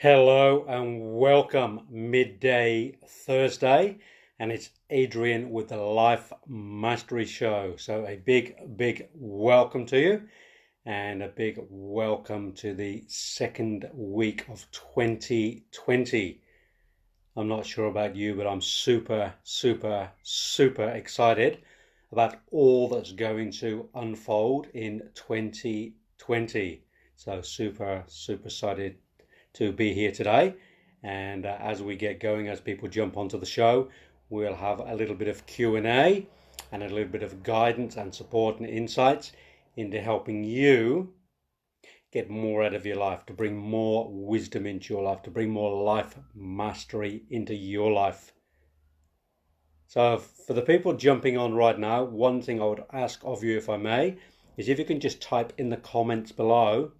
Hello and welcome midday Thursday, and it's Adrian with the Life Mastery Show. So a big welcome to you, and a big welcome to the second week of 2020. I'm not sure about you, but I'm super excited about all that's going to unfold in 2020. So super excited to be here today. And as we get going, as people jump onto the show, we'll have a little bit of Q&A and a little bit of guidance and support and insights into helping you get more out of your life, to bring more wisdom into your life, to bring more life mastery into your life. So for the people jumping on right now, one thing I would ask of you, if I may, is if you can just type in the comments below,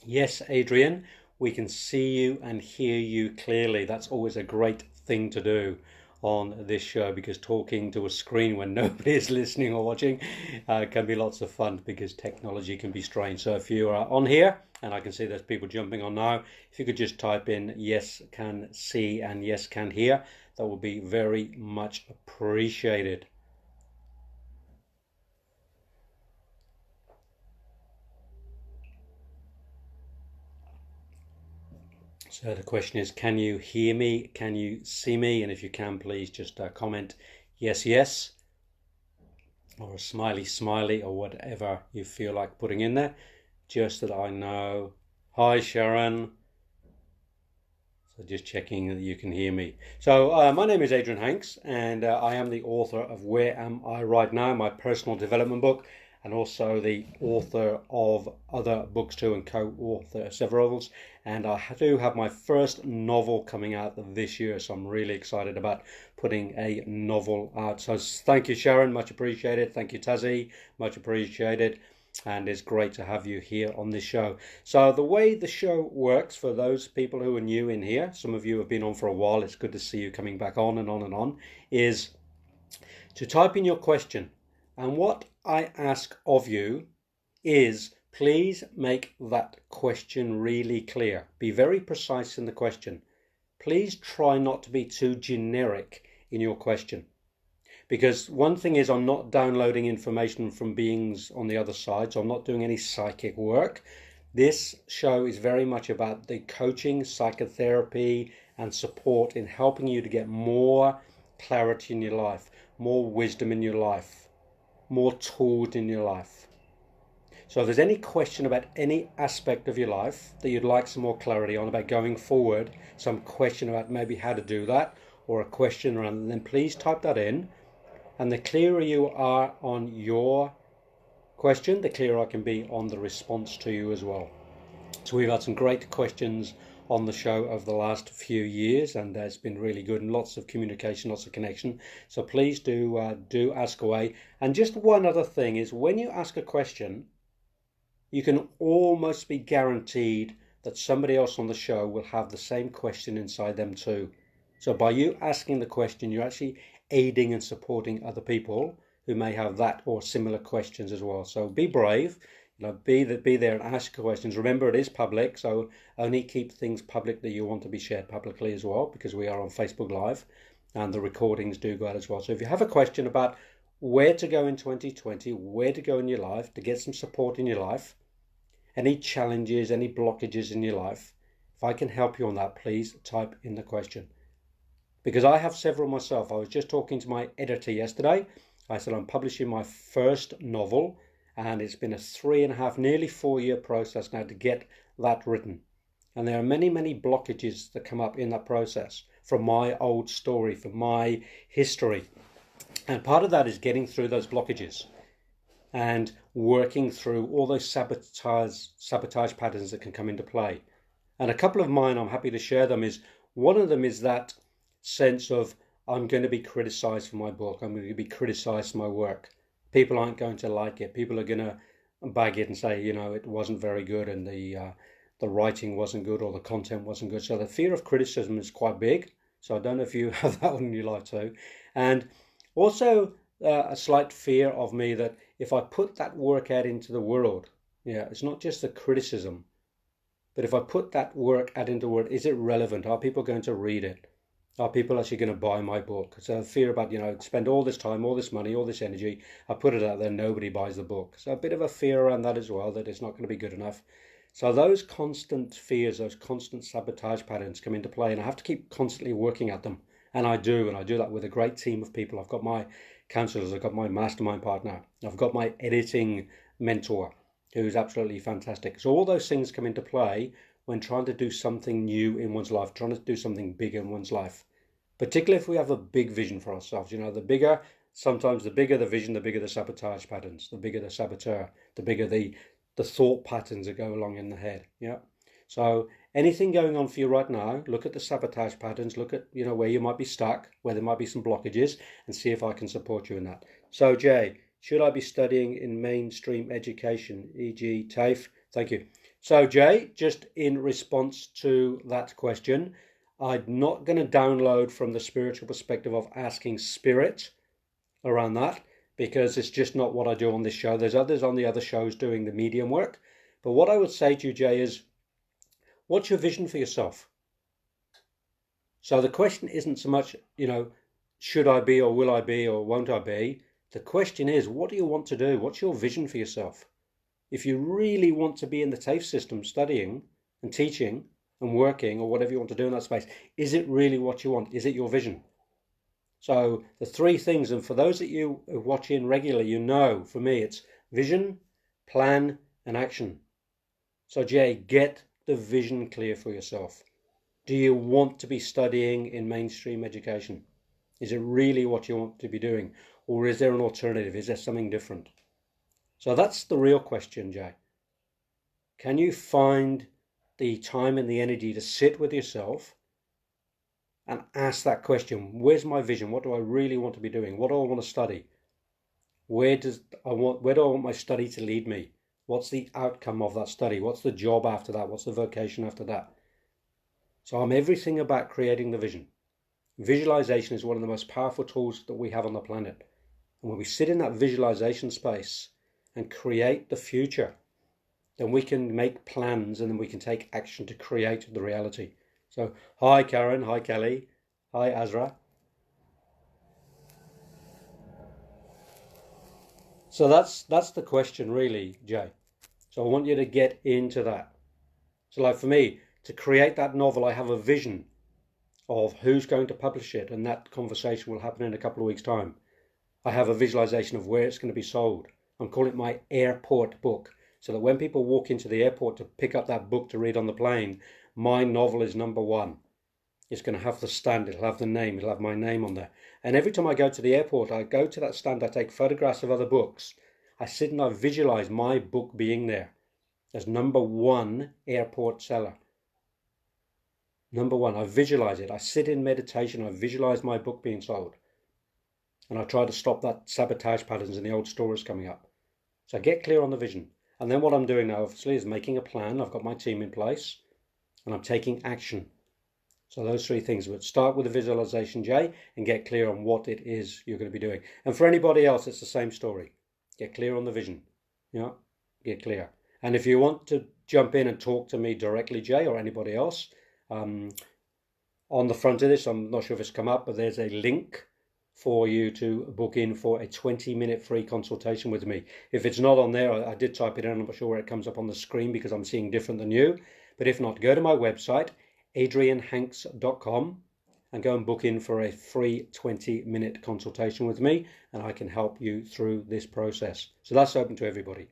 "Yes, Adrian, we can see you and hear you clearly." That's always a great thing to do on this show, because talking to a screen when nobody is listening or watching can be lots of fun, because technology can be strange. So if you are on here, and I can see there's people jumping on now, if you could just type in "yes can see" and "yes can hear," that would be very much appreciated. So the question is, can you hear me? Can you see me? And if you can, please just comment yes, or a smiley, or whatever you feel like putting in there, just that I know. Hi, Sharon. So just checking that you can hear me. So my name is Adrian Hanks, and I am the author of Where Am I Right Now, my personal development book, and also the author of other books too, and co-author several others. And I do have my first novel coming out this year, so I'm really excited about putting a novel out. So thank you, Sharon, much appreciated. Thank you, Tazzy, much appreciated. And it's great to have you here on this show. So the way the show works, for those people who are new in here, some of you have been on for a while, it's good to see you coming back on and on, is to type in your question. And what I ask of you is, please make that question really clear. Be very precise in the question. Please try not to be too generic in your question. Because one thing is, I'm not downloading information from beings on the other side, so I'm not doing any psychic work. This show is very much about the coaching, psychotherapy, and support in helping you to get more clarity in your life, more wisdom in your life, more tools in your life. So if there's any question about any aspect of your life that you'd like some more clarity on about going forward, some question about maybe how to do that, or a question around, then please type that in. And the clearer you are on your question, the clearer I can be on the response to you as well. So we've had some great questions on the show over the last few years, and it's been really good, and lots of communication, lots of connection. So please do ask away. And just one other thing is, when you ask a question, you can almost be guaranteed that somebody else on the show will have the same question inside them too. So by you asking the question, you're actually aiding and supporting other people who may have that or similar questions as well. So be brave, be there and ask questions. Remember, it is public, so only keep things public that you want to be shared publicly as well, because we are on Facebook Live and the recordings do go out as well. So if you have a question about where to go in 2020, where to go in your life to get some support in your life, any challenges, any blockages in your life, if I can help you on that, please type in the question. Because I have several myself. I was just talking to my editor yesterday. I said I'm publishing my first novel, and it's been a 3.5, nearly 4-year process now to get that written. And there are many blockages that come up in that process from my old story, from my history. And part of that is getting through those blockages and working through all those sabotage patterns that can come into play. And a couple of mine, I'm happy to share them, is one of them is that sense of, I'm going to be criticized for my book, I'm going to be criticized for my work, people aren't going to like it, people are going to bag it and say, it wasn't very good, and the writing wasn't good, or the content wasn't good. So the fear of criticism is quite big. So I don't know if you have that one in your life too. And also a slight fear of me that if I put that work out into the world, it's not just the criticism, But if I put that work out into word, is it relevant? Are people going to read it? Are people actually going to buy my book? So I fear about, spend all this time, all this money, all this energy. I put it out there, nobody buys the book. So a bit of a fear around that as well, that it's not going to be good enough. So those constant fears, those constant sabotage patterns come into play, and I have to keep constantly working at them. And I do that with a great team of people. I've got my counselors, I've got my mastermind partner, I've got my editing mentor, who's absolutely fantastic. So all those things come into play when trying to do something new in one's life, trying to do something big in one's life. Particularly if we have a big vision for ourselves. Sometimes the bigger the vision, the bigger the sabotage patterns, the bigger the saboteur, the bigger the thought patterns that go along in the head. Yeah. So anything going on for you right now, look at the sabotage patterns, look at, where you might be stuck, where there might be some blockages, and see if I can support you in that. So Jay, should I be studying in mainstream education, e.g. TAFE? Thank you. So Jay, just in response to that question, I'm not going to download from the spiritual perspective of asking spirit around that, because it's just not what I do on this show. There's others on the other shows doing the medium work. But what I would say to you, Jay, is what's your vision for yourself? So the question isn't so much, should I be or will I be or won't I be? The question is, what do you want to do? What's your vision for yourself? If you really want to be in the TAFE system studying and teaching and working or whatever you want to do in that space, is it really what you want? Is it your vision? So the three things, and for those that you watch in regularly, for me, it's vision, plan, and action. So Jay, get the vision clear for yourself. Do you want to be studying in mainstream education? Is it really what you want to be doing? Or is there an alternative? Is there something different? So that's the real question, Jay. Can you find the time and the energy to sit with yourself and ask that question? Where's my vision? What do I really want to be doing? What do I want to study? Where do I want my study to lead me? What's the outcome of that study? What's the job after that? What's the vocation after that? So I'm everything about creating the vision. Visualization is one of the most powerful tools that we have on the planet. And when we sit in that visualization space and create the future, then we can make plans and then we can take action to create the reality. So, hi Karen, hi Kelly, hi Azra. So that's the question really, Jay. So I want you to get into that. So like for me, to create that novel, I have a vision of who's going to publish it, and that conversation will happen in a couple of weeks' time. I have a visualization of where it's going to be sold. I'm calling it my airport book, so that when people walk into the airport to pick up that book to read on the plane, my novel is number one. It's going to have the stand, it'll have the name, it'll have my name on there. And every time I go to the airport, I go to that stand, I take photographs of other books. I sit and I visualize my book being there as number one airport seller. Number one, I visualize it. I sit in meditation, I visualize my book being sold. And I try to stop that sabotage patterns and the old stories coming up. So I get clear on the vision. And then what I'm doing now, obviously, is making a plan. I've got my team in place and I'm taking action. So those three things, but start with the visualization, Jay, and get clear on what it is you're going to be doing. And for anybody else, it's the same story. Get clear on the vision. Get clear. And if you want to jump in and talk to me directly, Jay, or anybody else, on the front of this, I'm not sure if it's come up, but there's a link for you to book in for a 20-minute free consultation with me. If it's not on there, I did type it in. I'm not sure where it comes up on the screen because I'm seeing different than you. But if not, go to my website, adrianhanks.com, and go and book in for a free 20-minute consultation with me, and I can help you through this process. So that's open to everybody.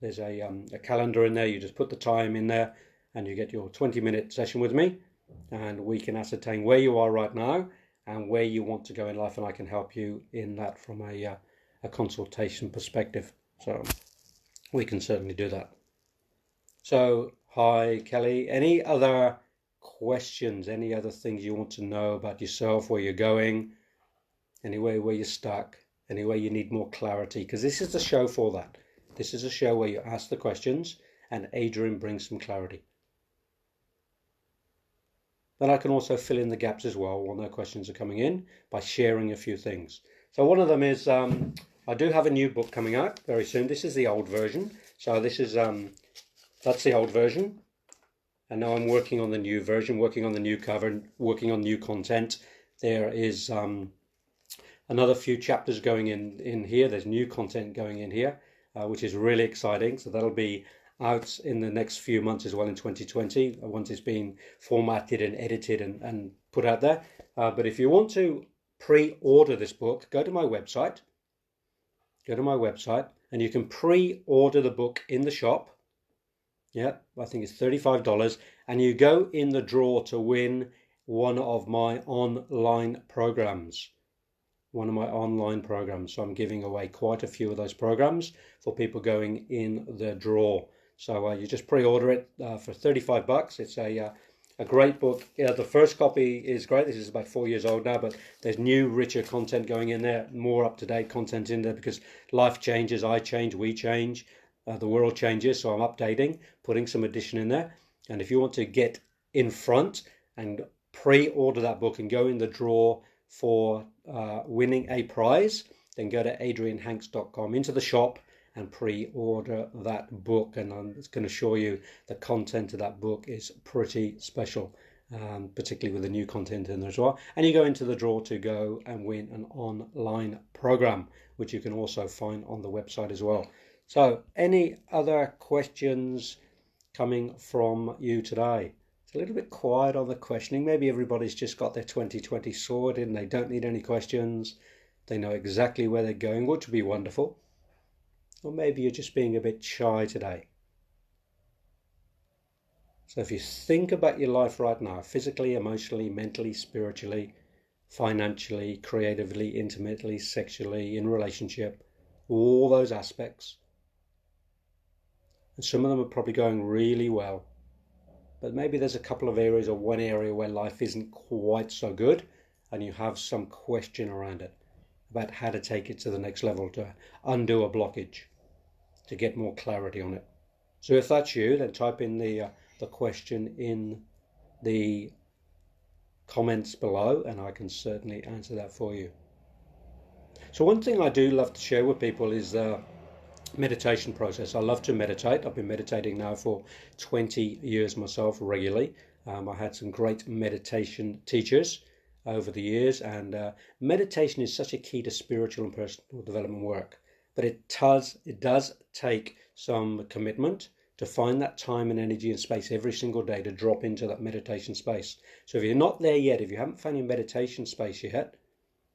There's a calendar in there. You just put the time in there and you get your 20-minute session with me, and we can ascertain where you are right now and where you want to go in life, and I can help you in that from a consultation perspective. So we can certainly do that. So hi Kelly, any other questions, any other things you want to know about yourself, where you're going, anywhere where you're stuck, anywhere you need more clarity? Because this is the show for that. This is a show where you ask the questions and Adrian brings some clarity. Then I can also fill in the gaps as well when no questions are coming in by sharing a few things. So one of them is I do have a new book coming out very soon. This is the old version. So this is that's the old version. and now I'm working on the new version, working on the new cover, working on new content. There is another few chapters going in here. There's new content going in here, which is really exciting. So that'll be out in the next few months as well in 2020, once it's been formatted and edited and put out there. But if you want to pre-order this book, go to my website, and you can pre-order the book in the shop. Yeah, I think it's $35, and you go in the draw to win one of my online programs. So I'm giving away quite a few of those programs for people going in the draw. So you just pre-order it for $35. It's a great book. Yeah, the first copy is great. This is about 4 years old now, but there's new, richer content going in there, more up-to-date content in there, because life changes, I change, we change, the world changes. So I'm updating, putting some addition in there. And if you want to get in front and pre-order that book and go in the draw for winning a prize, then go to adrianhanks.com into the shop and pre-order that book. And I'm just going to show you the content of that book is pretty special, particularly with the new content in there as well. And you go into the draw to go and win an online program, which you can also find on the website as well. So any other questions coming from you today? It's a little bit quiet on the questioning. Maybe everybody's just got their 2020 sorted and they don't need any questions. They know exactly where they're going, which would be wonderful. Or maybe you're just being a bit shy today. So if you think about your life right now, physically, emotionally, mentally, spiritually, financially, creatively, intimately, sexually, in relationship, all those aspects, and some of them are probably going really well. But maybe there's a couple of areas or one area where life isn't quite so good and you have some question around it, about how to take it to the next level, to undo a blockage, to get more clarity on it. So if that's you, then type in the question in the comments below and I can certainly answer that for you. So one thing I do love to share with people is meditation process. I love to meditate. I've been meditating now for 20 years myself regularly. I had some great meditation teachers over the years, and meditation is such a key to spiritual and personal development work. But it does take some commitment to find that time and energy and space every single day to drop into that meditation space. So if you're not there yet, if you haven't found your meditation space yet,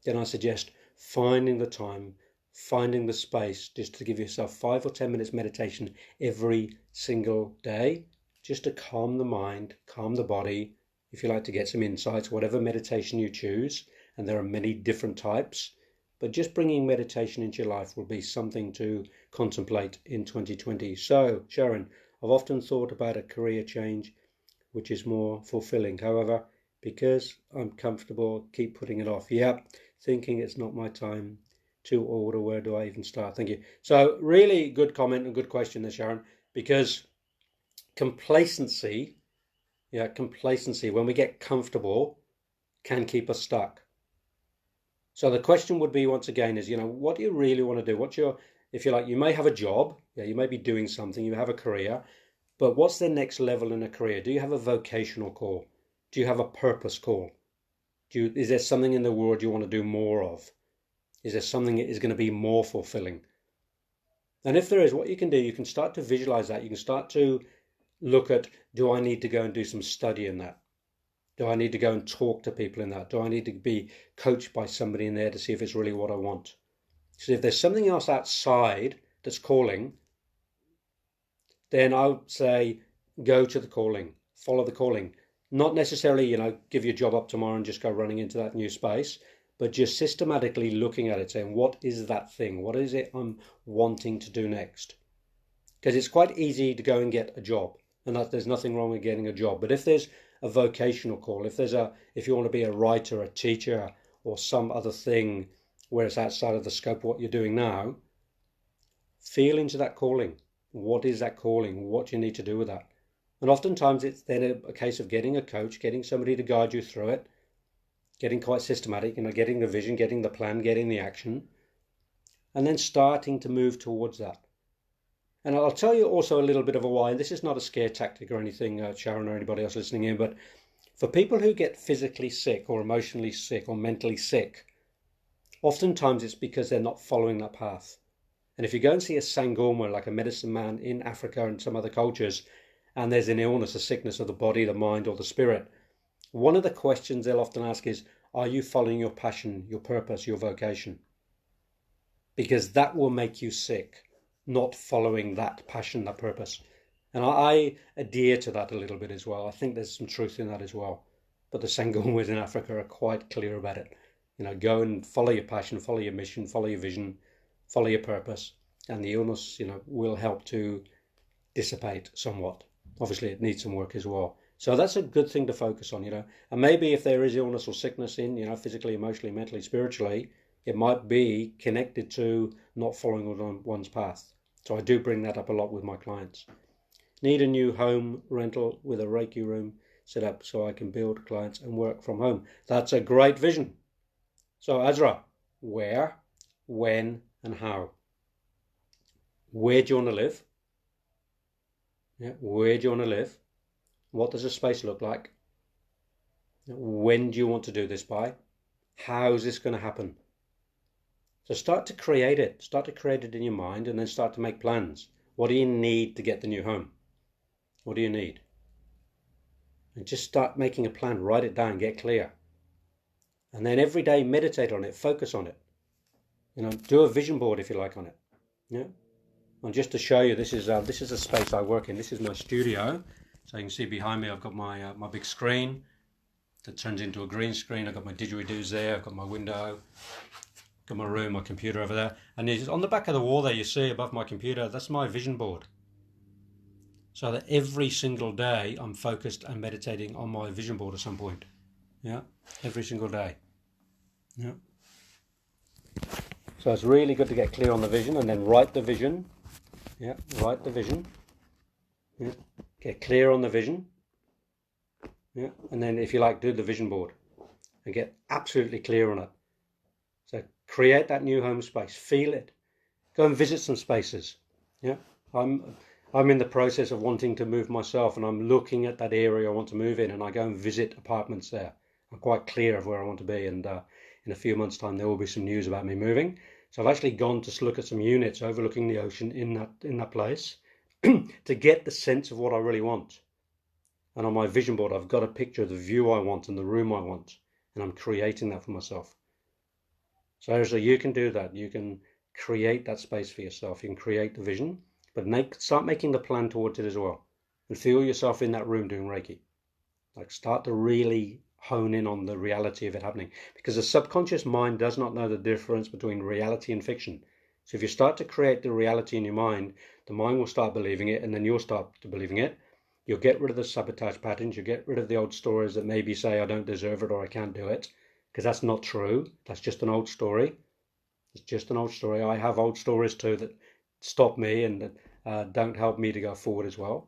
then I suggest finding the time, finding the space, just to give yourself 5 or 10 minutes meditation every single day, just to calm the mind, calm the body. If you like to get some insights, whatever meditation you choose, and there are many different types, but just bringing meditation into your life will be something to contemplate in 2020. So, Sharon, I've often thought about a career change which is more fulfilling. However, because I'm comfortable, keep putting it off. Yeah, thinking it's not my time to order. Where do I even start? Thank you. So really good comment and good question there, Sharon, because complacency, when we get comfortable, can keep us stuck. So the question would be, once again, is, what do you really want to do? If you like, you may have a job, you may be doing something, you have a career, but what's the next level in a career? Do you have a vocational call? Do you have a purpose call? Is there something in the world you want to do more of? Is there something that is going to be more fulfilling? And if there is, what you can do, you can start to visualize that. You can start to look at, do I need to go and do some study in that? Do I need to go and talk to people in that? Do I need to be coached by somebody in there to see if it's really what I want? So if there's something else outside that's calling, then I would say go to the calling, follow the calling. Not necessarily, give your job up tomorrow and just go running into that new space, but just systematically looking at it, saying, what is that thing? What is it I'm wanting to do next? Because it's quite easy to go and get a job, and there's nothing wrong with getting a job. But if there's a vocational call, if you want to be a writer, a teacher, or some other thing where it's outside of the scope of what you're doing now, feel into that calling. What is that calling? What do you need to do with that? And oftentimes it's then a case of getting a coach, getting somebody to guide you through it, getting quite systematic, getting the vision, getting the plan, getting the action, and then starting to move towards that. And I'll tell you also a little bit of a why. This is not a scare tactic or anything, Sharon or anybody else listening in, but for people who get physically sick or emotionally sick or mentally sick, oftentimes it's because they're not following that path. And if you go and see a Sangoma, like a medicine man in Africa and some other cultures, and there's an illness, a sickness of the body, the mind, or the spirit, one of the questions they'll often ask is, are you following your passion, your purpose, your vocation? Because that will make you sick, not following that passion, that purpose. And I adhere to that a little bit as well. I think there's some truth in that as well. But the Sangomas in Africa are quite clear about it. Go and follow your passion, follow your mission, follow your vision, follow your purpose, and the illness, will help to dissipate somewhat. Obviously, it needs some work as well. So that's a good thing to focus on, And maybe if there is illness or sickness in, physically, emotionally, mentally, spiritually, it might be connected to not following one's path. So I do bring that up a lot with my clients. Need a new home rental with a Reiki room set up so I can build clients and work from home. That's a great vision. So Azra, where, when, and how? Where do you want to live? Yeah, where do you want to live? What does the space look like? When do you want to do this by? How is this going to happen? So start to create it. Start to create it in your mind and then start to make plans. What do you need to get the new home? What do you need? And just start making a plan. Write it down. Get clear. And then every day meditate on it. Focus on it. Do a vision board if you like on it. Yeah. And just to show you, this is a space I work in. This is my studio. So you can see behind me, I've got my big screen that turns into a green screen. I've got my didgeridoos there. I've got my window. Got my room, my computer over there. And on the back of the wall there, you see above my computer, that's my vision board. So that every single day I'm focused and meditating on my vision board at some point. Yeah, every single day. Yeah. So it's really good to get clear on the vision and then write the vision. Yeah, write the vision. Yeah. Get clear on the vision. Yeah, and then if you like, do the vision board and get absolutely clear on it. So create that new home space. Feel it. Go and visit some spaces. Yeah, I'm in the process of wanting to move myself, and I'm looking at that area I want to move in, and I go and visit apartments there. I'm quite clear of where I want to be, and in a few months' time there will be some news about me moving. So I've actually gone to look at some units overlooking the ocean in that place to get the sense of what I really want. And on my vision board, I've got a picture of the view I want and the room I want, and I'm creating that for myself. So you can do that. You can create that space for yourself. You can create the vision, but start making the plan towards it as well. And feel yourself in that room doing Reiki. Like start to really hone in on the reality of it happening, because the subconscious mind does not know the difference between reality and fiction. So if you start to create the reality in your mind, the mind will start believing it, and then you'll start to believing it. You'll get rid of the sabotage patterns. You'll get rid of the old stories that maybe say I don't deserve it or I can't do it, because that's not true. That's just an old story. It's just an old story. I have old stories too that stop me and that don't help me to go forward as well.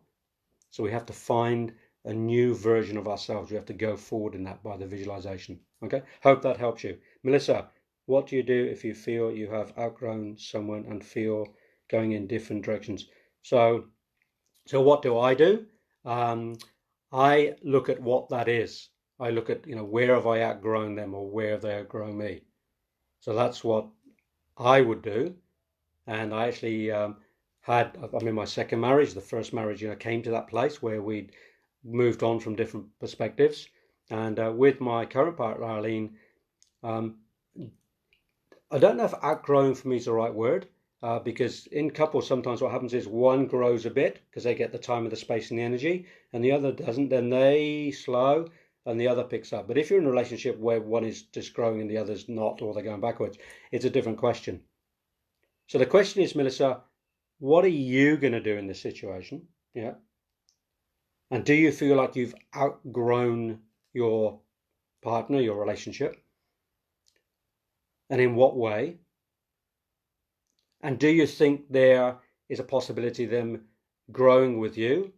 So we have to find a new version of ourselves. We have to go forward in that by the visualization. Okay, hope that helps you. Melissa, what do you do if you feel you have outgrown someone and feel going in different directions? So what do? I look at what that is. I look at, where have I outgrown them or where have they outgrown me? So that's what I would do. And I actually I'm in my second marriage. The first marriage, came to that place where we'd moved on from different perspectives. And with my current partner, Arlene, I don't know if outgrowing for me is the right word, because in couples, sometimes what happens is one grows a bit because they get the time, of the space and the energy, and the other doesn't. Then they slow and the other picks up. But if you're in a relationship where one is just growing and the other's not, or they're going backwards, it's a different question. So the question is, Melissa, what are you going to do in this situation? Yeah. And do you feel like you've outgrown your partner, your relationship? And in what way? And do you think there is a possibility of them growing with you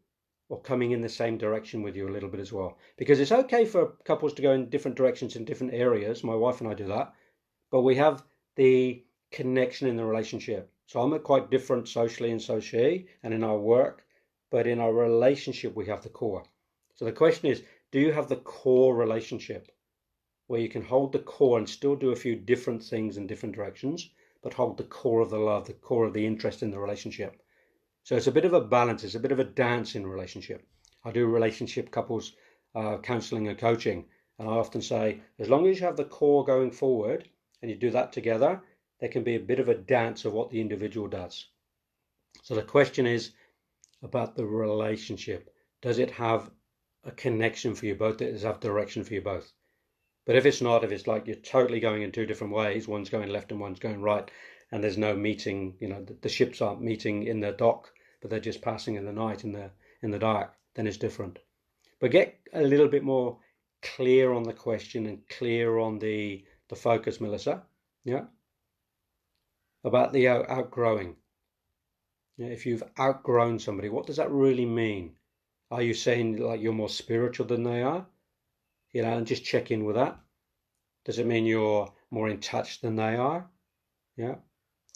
or coming in the same direction with you a little bit as well? Because it's okay for couples to go in different directions in different areas. My wife and I do that. But we have the connection in the relationship. So I'm quite different socially and so she, and in our work, but in our relationship, we have the core. So the question is, do you have the core relationship where you can hold the core and still do a few different things in different directions, but hold the core of the love, the core of the interest in the relationship? So it's a bit of a balance. It's a bit of a dance in relationship. I do relationship couples counseling and coaching, and I often say, as long as you have the core going forward and you do that together, there can be a bit of a dance of what the individual does. So the question is about the relationship. Does it have a connection for you both? Does it have direction for you both? But if it's not, if it's like you're totally going in two different ways, one's going left and one's going right, and there's no meeting, the ships aren't meeting in the dock, but they're just passing in the night in the dark, then it's different. But get a little bit more clear on the question and clear on the focus, Melissa. Yeah. About the outgrowing. Yeah, if you've outgrown somebody, what does that really mean? Are you saying like you're more spiritual than they are? And just check in with that. Does it mean you're more in touch than they are? Yeah.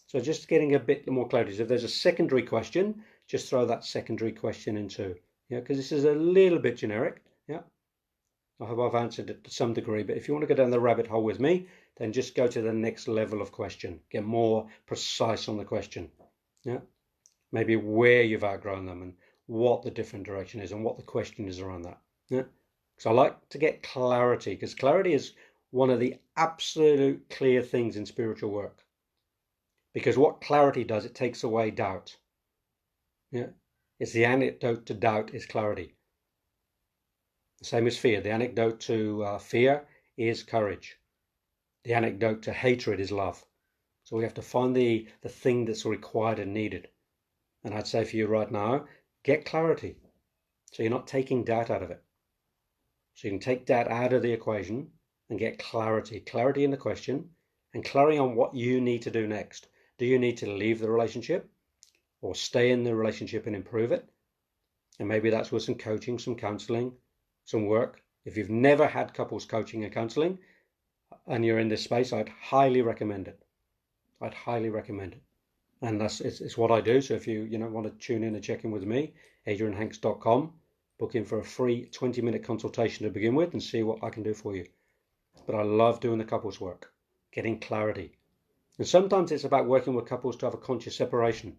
So just getting a bit more clarity. So if there's a secondary question, just throw that secondary question in too. Yeah, because this is a little bit generic. Yeah. I hope I've answered it to some degree, but if you want to go down the rabbit hole with me, then just go to the next level of question. Get more precise on the question. Yeah. Maybe where you've outgrown them and what the different direction is and what the question is around that. Yeah. So I like to get clarity, because clarity is one of the absolute clear things in spiritual work. Because what clarity does, it takes away doubt. Yeah. It's the antidote to doubt is clarity. The same as fear. The antidote to fear is courage. The antidote to hatred is love. So we have to find the thing that's required and needed. And I'd say for you right now, get clarity. So you're not taking doubt out of it. So you can take doubt out of the equation and get clarity. Clarity in the question and clarity on what you need to do next. Do you need to leave the relationship or stay in the relationship and improve it? And maybe that's with some coaching, some counseling, some work. If you've never had couples coaching and counseling and you're in this space, I'd highly recommend it. I'd highly recommend it. And it's what I do. So if you want to tune in and check in with me, adrianhanks.com, book in for a free 20-minute consultation to begin with and see what I can do for you. But I love doing the couples work, getting clarity. And sometimes it's about working with couples to have a conscious separation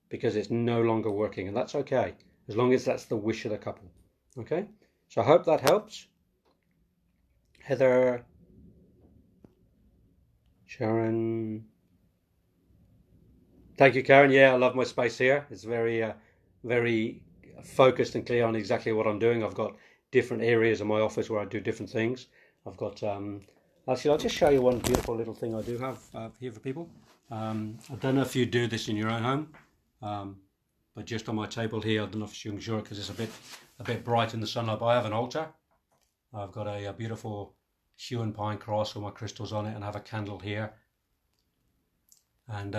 because it's no longer working, and that's okay, as long as that's the wish of the couple. Okay? So I hope that helps. Heather, Sharon. Thank you, Karen. Yeah, I love my space here. It's very, very focused and clear on exactly what I'm doing. I've got different areas in my office where I do different things. I've got, actually, I'll just show you one beautiful little thing I do have here for people. I don't know if you do this in your own home, but just on my table here, I don't know if you can show it because it's a bit bright in the sunlight, but I have an altar. I've got a beautiful hue and pine cross with my crystals on it, and I have a candle here. And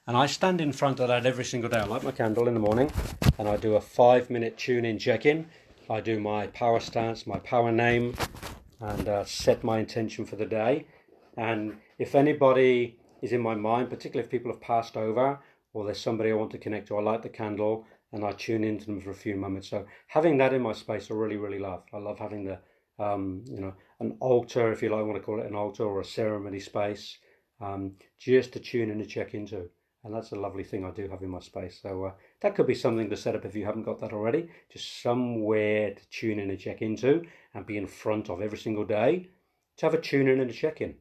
I stand in front of that every single day. I light my candle in the morning and I do a 5-minute tune-in check-in. I do my power stance, my power name, and set my intention for the day. And if anybody is in my mind, particularly if people have passed over or there's somebody I want to connect to, I light the candle and I tune into them for a few moments. So having that in my space, I really, really love. I love having the, an altar, if you like, want to call it an altar or a ceremony space. Just to tune in and check into, and that's a lovely thing I do have in my space. So that could be something to set up if you haven't got that already, just somewhere to tune in and check into and be in front of every single day to have a tune in and a check in.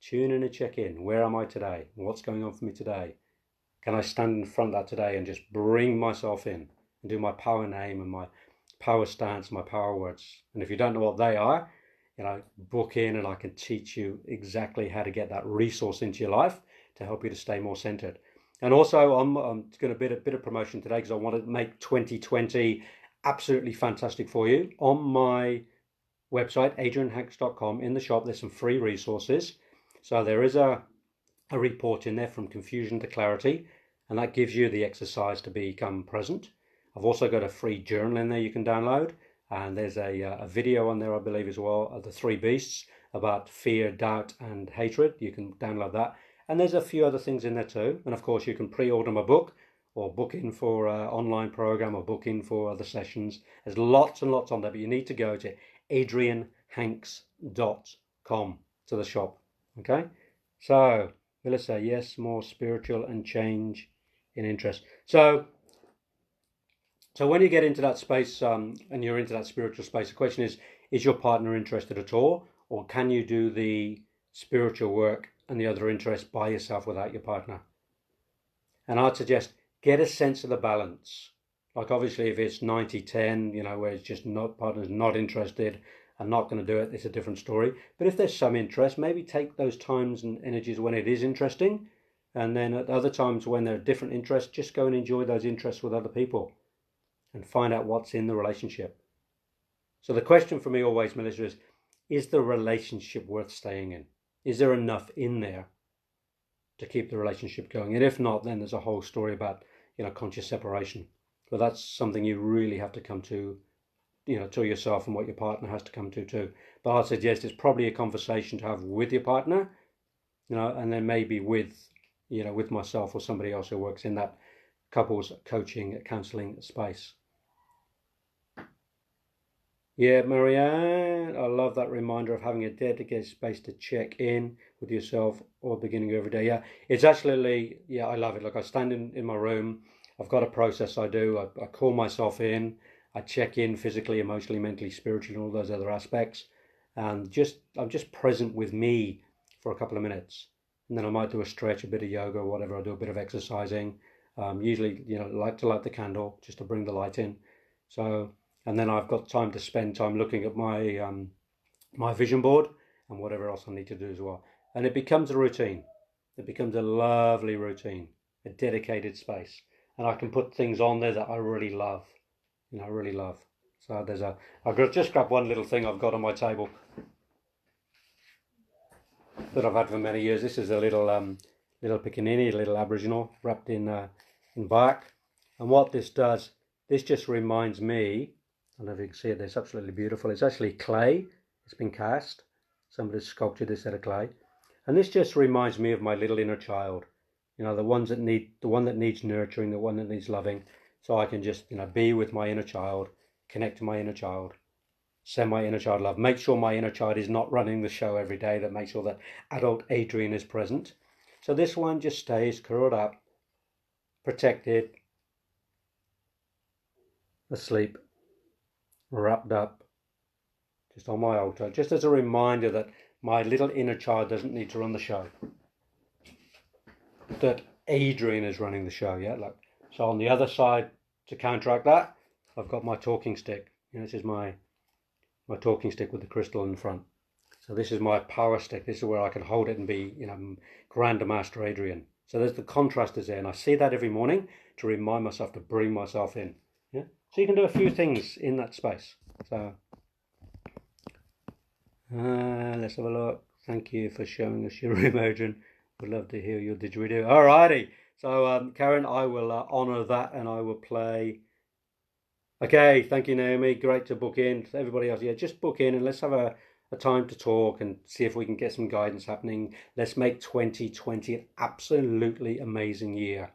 Tune in and check in. Where am I today? What's going on for me today? Can I stand in front of that today and just bring myself in and do my power name and my power stance, my power words? And if you don't know what they are, book in and I can teach you exactly how to get that resource into your life to help you to stay more centered. And also, I'm going to bit of promotion today because I want to make 2020 absolutely fantastic for you. On my website, adrianhanks.com, in the shop, there's some free resources. So there is a report in there from confusion to clarity, and that gives you the exercise to become present. I've also got a free journal in there you can download. And there's a video on there, I believe, as well, of the 3 beasts about fear, doubt, and hatred. You can download that. And there's a few other things in there too. And of course, you can pre-order my book or book in for an online program or book in for other sessions. There's lots and lots on there, but you need to go to adrianhanks.com to the shop. Okay, so let's say yes, more spiritual and change in interest. So when you get into that space and you're into that spiritual space, the question is your partner interested at all, or can you do the spiritual work and the other interests by yourself without your partner? And I'd suggest get a sense of the balance. Like obviously if it's 90-10, where it's just partner's not interested and not going to do it, it's a different story. But if there's some interest, maybe take those times and energies when it is interesting, and then at other times when there are different interests, just go and enjoy those interests with other people and find out what's in the relationship. So the question for me always, Melissa, is the relationship worth staying in? Is there enough in there to keep the relationship going? And if not, then there's a whole story about, conscious separation. But that's something you really have to come to, to yourself, and what your partner has to come to too. But I'd suggest it's probably a conversation to have with your partner, and then maybe with myself or somebody else who works in that couples coaching, counselling space. Yeah, Marianne, I love that reminder of having a dedicated space to check in with yourself or beginning every day. Yeah, it's actually, I love it. Like I stand in my room, I've got a process I do. I call myself in, I check in physically, emotionally, mentally, spiritually, and all those other aspects. And I'm just present with me for a couple of minutes. And then I might do a stretch, a bit of yoga or whatever. I do a bit of exercising. Usually, like to light the candle just to bring the light in. So, and then I've got time to spend time looking at my my vision board and whatever else I need to do as well. And it becomes a routine. It becomes a lovely routine, a dedicated space. And I can put things on there that I really love, really love. So I've just grabbed one little thing I've got on my table that I've had for many years. This is a little piccaninny, a little Aboriginal wrapped in bark. And what this does, this just reminds me, I don't know if you can see it, it's absolutely beautiful. It's actually clay. It's been cast. Somebody's sculptured this out of clay. And this just reminds me of my little inner child. The one that needs nurturing, the one that needs loving. So I can just, be with my inner child, connect to my inner child, send my inner child love. Make sure my inner child is not running the show every day. That makes sure that adult Adrian is present. So this one just stays curled up, protected, asleep, wrapped up, just on my altar, just as a reminder that my little inner child doesn't need to run the show, that Adrian is running the show. So on the other side, to counteract that, I've got my talking stick. This is my talking stick with the crystal in the front. So this is my power stick. This is where I can hold it and be, Grand Master Adrian. So there's the contrast is there, and I see that every morning to remind myself to bring myself in. Yeah. So you can do a few things in that space. So let's have a look. Thank you for showing us your room, Adrian. Would love to hear your didgeridoo. Alrighty. So Karen, I will honour that, and I will play. Okay, thank you, Naomi. Great to book in. Everybody else, just book in and let's have a time to talk and see if we can get some guidance happening. Let's make 2020 an absolutely amazing year.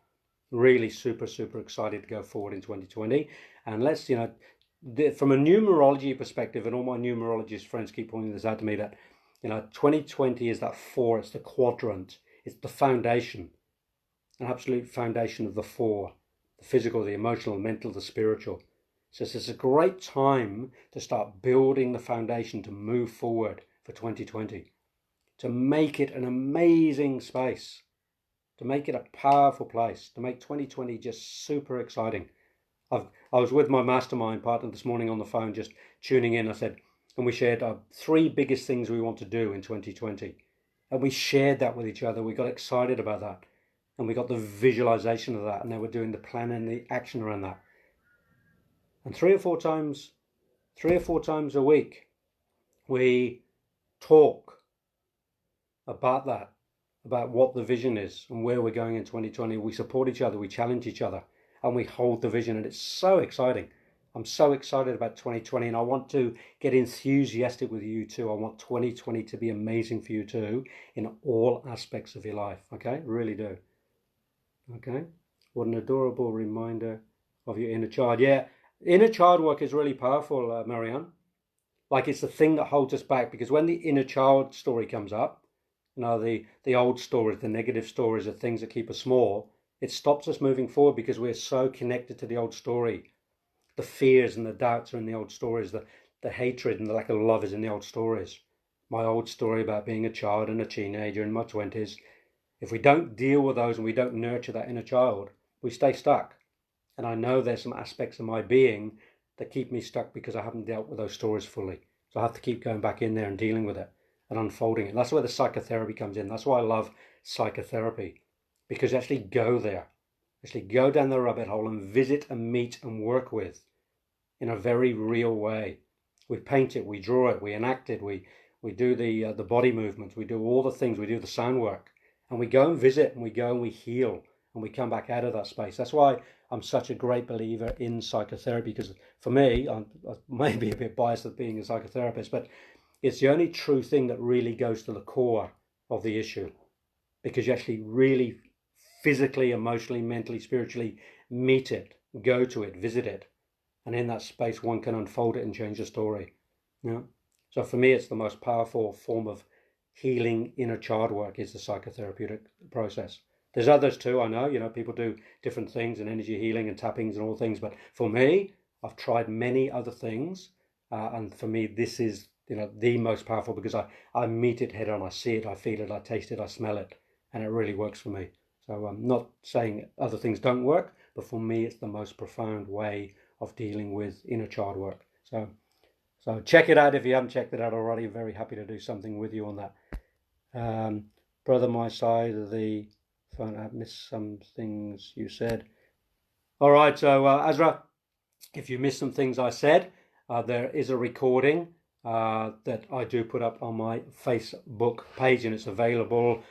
Really super, super excited to go forward in 2020. And let's, from a numerology perspective, and all my numerologist friends keep pointing this out to me, that, 2020 is that 4, it's the quadrant, it's the foundation, an absolute foundation of the 4, the physical, the emotional, the mental, the spiritual. So it's a great time to start building the foundation to move forward for 2020, to make it an amazing space, to make it a powerful place, to make 2020 just super exciting. I was with my mastermind partner this morning on the phone, just tuning in. I said, and we shared our 3 biggest things we want to do in 2020. And we shared that with each other. We got excited about that. And we got the visualization of that. And then we're doing the plan and the action around that. And 3 or 4 times a week, we talk about that, about what the vision is and where we're going in 2020. We support each other, we challenge each other, and we hold the vision. And it's so exciting. I'm so excited about 2020, and I want to get enthusiastic with you too. I want 2020 to be amazing for you too in all aspects of your life. Okay, really do. Okay, what an adorable reminder of your inner child. Yeah, inner child work is really powerful, Marianne. Like, it's the thing that holds us back, because when the inner child story comes up, the old stories, the negative stories, the things that keep us small, it stops us moving forward because we're so connected to the old story. The fears and the doubts are in the old stories. The hatred and the lack of love is in the old stories. My old story about being a child and a teenager in my 20s. If we don't deal with those and we don't nurture that inner child, we stay stuck. And I know there's some aspects of my being that keep me stuck because I haven't dealt with those stories fully. So I have to keep going back in there and dealing with it and unfolding it. That's where the psychotherapy comes in. That's why I love psychotherapy, because you actually go there, actually go down the rabbit hole and visit and meet and work with in a very real way. We paint it, we draw it, we enact it, we do the body movements, we do all the things, we do the sound work, and we go and visit, and we go and we heal, and we come back out of that space. That's why I'm such a great believer in psychotherapy, because for me, I may be a bit biased at being a psychotherapist, but it's the only true thing that really goes to the core of the issue, because you actually really physically, emotionally, mentally, spiritually meet it, go to it, visit it, and in that space one can unfold it and change the story. Yeah. So for me, it's the most powerful form of healing inner child work is the psychotherapeutic process. There's others too, I know, people do different things and energy healing and tappings and all things, but for me, I've tried many other things, and for me, this is the most powerful, because I meet it head on. I see it, I feel it, I taste it, I smell it, and it really works for me. So I'm not saying other things don't work, but for me, it's the most profound way of dealing with inner child work. So check it out if you haven't checked it out already. Very happy to do something with you on that. Brother, my side of the phone, I've missed some things you said. All right, so Azra, if you missed some things I said, there is a recording that I do put up on my Facebook page, and it's available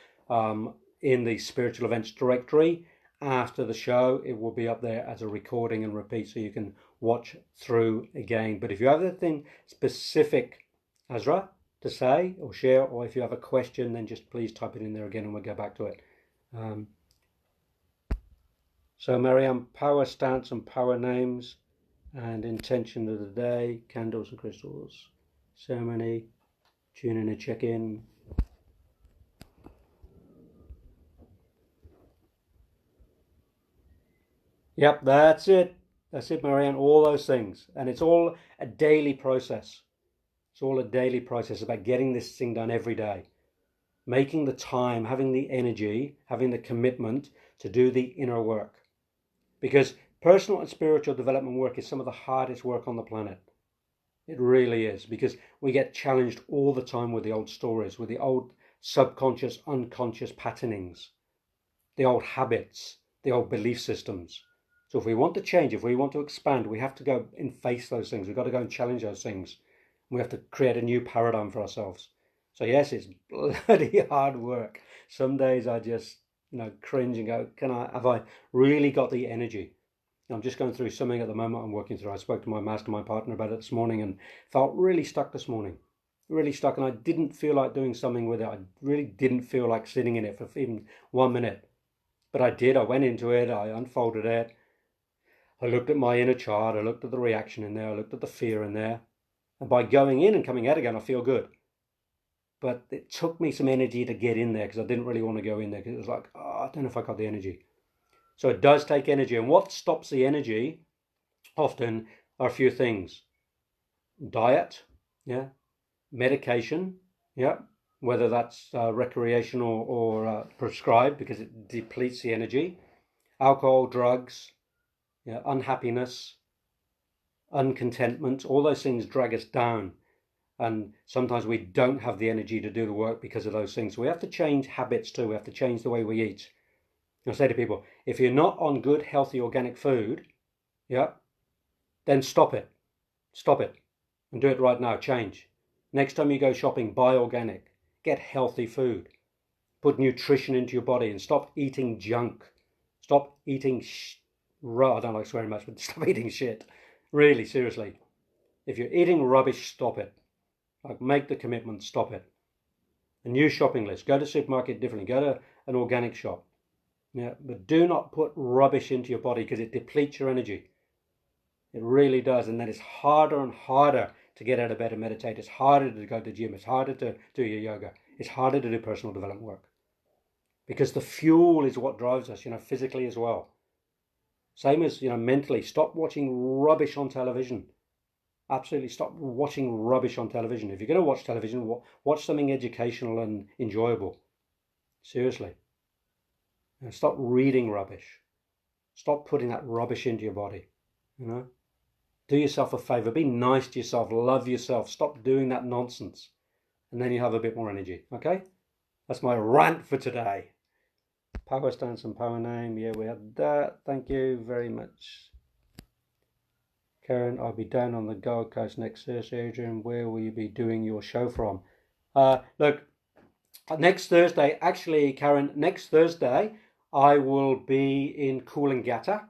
in the spiritual events directory. After the show, it will be up there as a recording and repeat, so you can watch through again. But if you have anything specific, Azra, to say or share, or if you have a question, then just please type it in there again and we'll go back to it. So Marianne, power stance and power names and intention of the day, candles and crystals, ceremony, tune in and check in. Yep, that's it. That's it, Marianne. All those things. And it's all a daily process. It's all a daily process about getting this thing done every day. Making the time, having the energy, having the commitment to do the inner work. Because personal and spiritual development work is some of the hardest work on the planet. It really is, because we get challenged all the time with the old stories, with the old subconscious, unconscious patternings, the old habits, the old belief systems. So if we want to change, if we want to expand, we have to go and face those things. We've got to go and challenge those things. We have to create a new paradigm for ourselves. So yes, it's bloody hard work. Some days I just, cringe and go, have I really got the energy? I'm just going through something at the moment I'm working through. I spoke to my mastermind partner about it this morning and felt really stuck this morning. Really stuck, and I didn't feel like doing something with it. I really didn't feel like sitting in it for even 1 minute. But I did. I went into it. I unfolded it. I looked at my inner child. I looked at the reaction in there. I looked at the fear in there. And by going in and coming out again, I feel good. But it took me some energy to get in there, because I didn't really want to go in there, because it was like, I don't know if I got the energy. So it does take energy. And what stops the energy often are a few things. Diet, yeah. Medication, yeah. Whether that's recreational or prescribed, because it depletes the energy. Alcohol, drugs, unhappiness, uncontentment, all those things drag us down. And sometimes we don't have the energy to do the work because of those things. So we have to change habits too. We have to change the way we eat. I say to people, if you're not on good, healthy, organic food, then stop it. Stop it. And do it right now. Change. Next time you go shopping, buy organic. Get healthy food. Put nutrition into your body and stop eating junk. Stop eating I don't like swearing much, but stop eating shit. Really, seriously. If you're eating rubbish, stop it. Like, make the commitment, stop it. A new shopping list. Go to supermarket differently. Go to an organic shop. Yeah, but do not put rubbish into your body because it depletes your energy. It really does. And then it's harder and harder to get out of bed and meditate. It's harder to go to the gym. It's harder to do your yoga. It's harder to do personal development work. Because the fuel is what drives us, physically as well. Same as, mentally. Stop watching rubbish on television. Absolutely stop watching rubbish on television. If you're going to watch television, watch something educational and enjoyable. Seriously. And stop reading rubbish. Stop putting that rubbish into your body. Do yourself a favor. Be nice to yourself. Love yourself. Stop doing that nonsense. And then you have a bit more energy. Okay? That's my rant for today. Power stance and power name. Yeah, we had that. Thank you very much. Karen, I'll be down on the Gold Coast next Thursday. Adrian, where will you be doing your show from? Look, next Thursday, actually, Karen, next Thursday, I will be in Coolangatta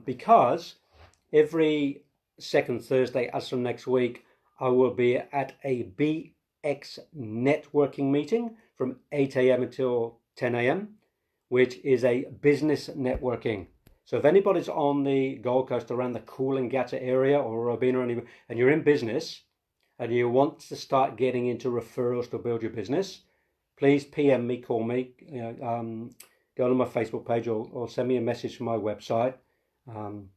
because every second Thursday, as from next week, I will be at a BX networking meeting from 8 a.m. until 10 a.m., which is a business networking. So if anybody's on the Gold Coast around the Coolangatta area or Robina, and you're in business and you want to start getting into referrals to build your business, please PM me, call me, go to my Facebook page or send me a message from my website. And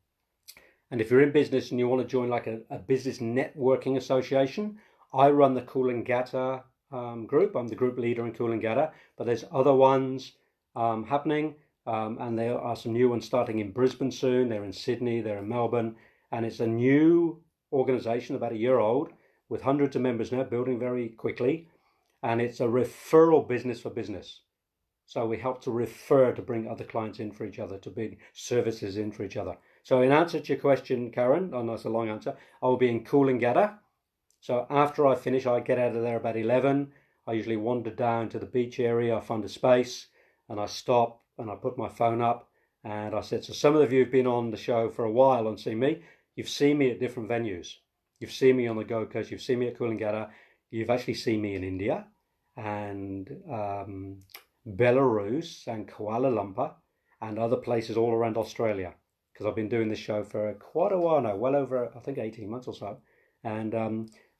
if you're in business and you want to join like a business networking association, I run the Coolangatta group. I'm the group leader in Coolangatta, but there's other ones happening. And there are some new ones starting in Brisbane soon. They're in Sydney, they're in Melbourne. And it's a new organization, about a year old, with hundreds of members now, building very quickly. And it's a referral business for business. So we help to refer to bring other clients in for each other, to bring services in for each other. So in answer to your question, Karen, I know it's a long answer, I will be in Coolangatta. So after I finish, I get out of there about 11. I usually wander down to the beach area. I find a space and I stop. And I put my phone up and I said, so some of you have been on the show for a while and seen me. You've seen me at different venues. You've seen me on the Gold Coast. You've seen me at Coolangatta. You've actually seen me in India and Belarus and Kuala Lumpur and other places all around Australia, because I've been doing this show for quite a while now, well over, I think, 18 months or so. And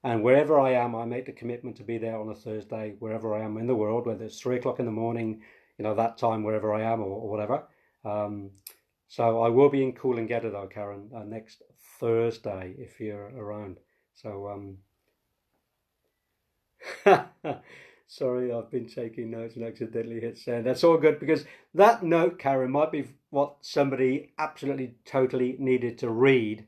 wherever I am, I make the commitment to be there on a Thursday, wherever I am in the world, whether it's 3 o'clock in the morning, that time, wherever I am or whatever. So I will be in Coolangatta though, Karen, next Thursday if you're around. So sorry, I've been taking notes and accidentally hit send. That's all good, because that note, Karen, might be what somebody absolutely totally needed to read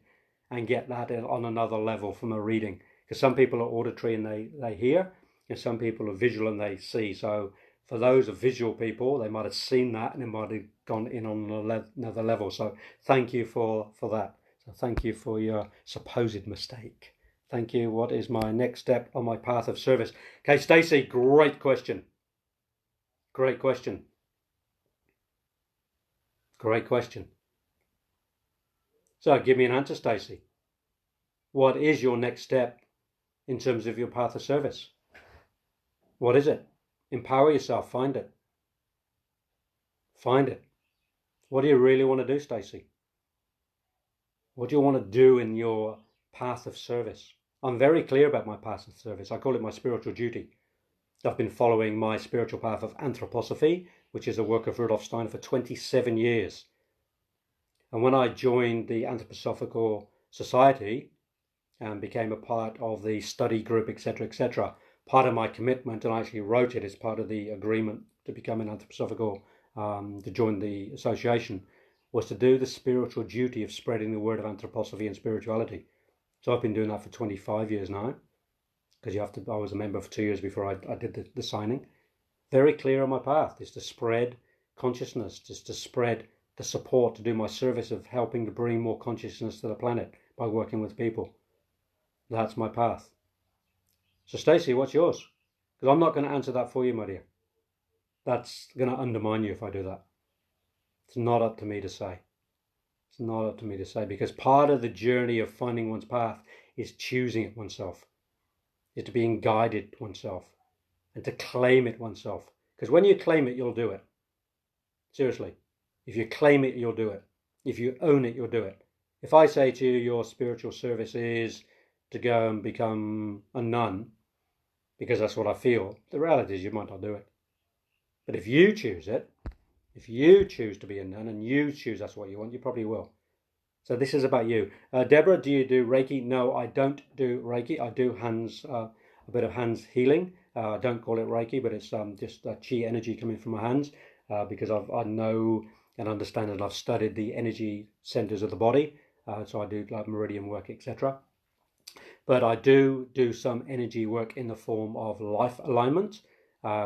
and get that on another level from a reading. Because some people are auditory and they hear, and some people are visual and they see. So for those of visual people, they might have seen that and it might have gone in on another level. So thank you for that. So thank you for your supposed mistake. Thank you. What is my next step on my path of service? Okay, Stacey, great question. Great question. Great question. So give me an answer, Stacey. What is your next step in terms of your path of service? What is it? Empower yourself. Find it. Find it. What do you really want to do, Stacey? What do you want to do in your path of service? I'm very clear about my path of service. I call it my spiritual duty. I've been following my spiritual path of anthroposophy, which is a work of Rudolf Steiner, for 27 years. And when I joined the Anthroposophical Society and became a part of the study group, etc., part of my commitment, and I actually wrote it as part of the agreement to become an anthroposophical, to join the association, was to do the spiritual duty of spreading the word of anthroposophy and spirituality. So I've been doing that for 25 years now, because I was a member for 2 years before I did the signing. Very clear on my path is to spread consciousness, just to spread the support, to do my service of helping to bring more consciousness to the planet by working with people. That's my path. So Stacey, what's yours? Because I'm not going to answer that for you, my dear. That's going to undermine you if I do that. It's not up to me to say. It's not up to me to say, because part of the journey of finding one's path is choosing it oneself, is to being guided oneself, and to claim it oneself. Because when you claim it, you'll do it. Seriously. If you claim it, you'll do it. If you own it, you'll do it. If I say to you, your spiritual service is to go and become a nun, because that's what I feel, the reality is you might not do it. But if you choose it, if you choose to be a nun and you choose that's what you want, you probably will. So this is about you. Deborah, do you do Reiki? No, I don't do Reiki. I do hands, a bit of hands healing. I don't call it Reiki, but it's just chi energy coming from my hands, because I know and understand and I've studied the energy centers of the body. So I do like meridian work, etc. But I do some energy work in the form of life alignment,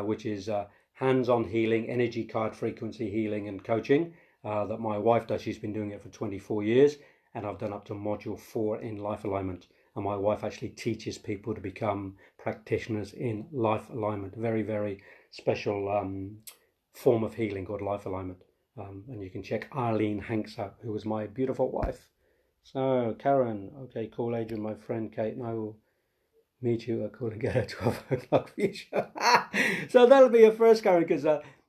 which is hands-on healing, energy card frequency healing and coaching that my wife does. She's been doing it for 24 years, and I've done up to module 4 in life alignment. And my wife actually teaches people to become practitioners in life alignment. Very, very special form of healing called life alignment. And you can check Arlene Hanks out, who was my beautiful wife. So, Karen, okay, cool, Adrian, my friend Kate, and I will meet you at Cool and Get at 12 o'clock future. So that'll be a first, Karen, because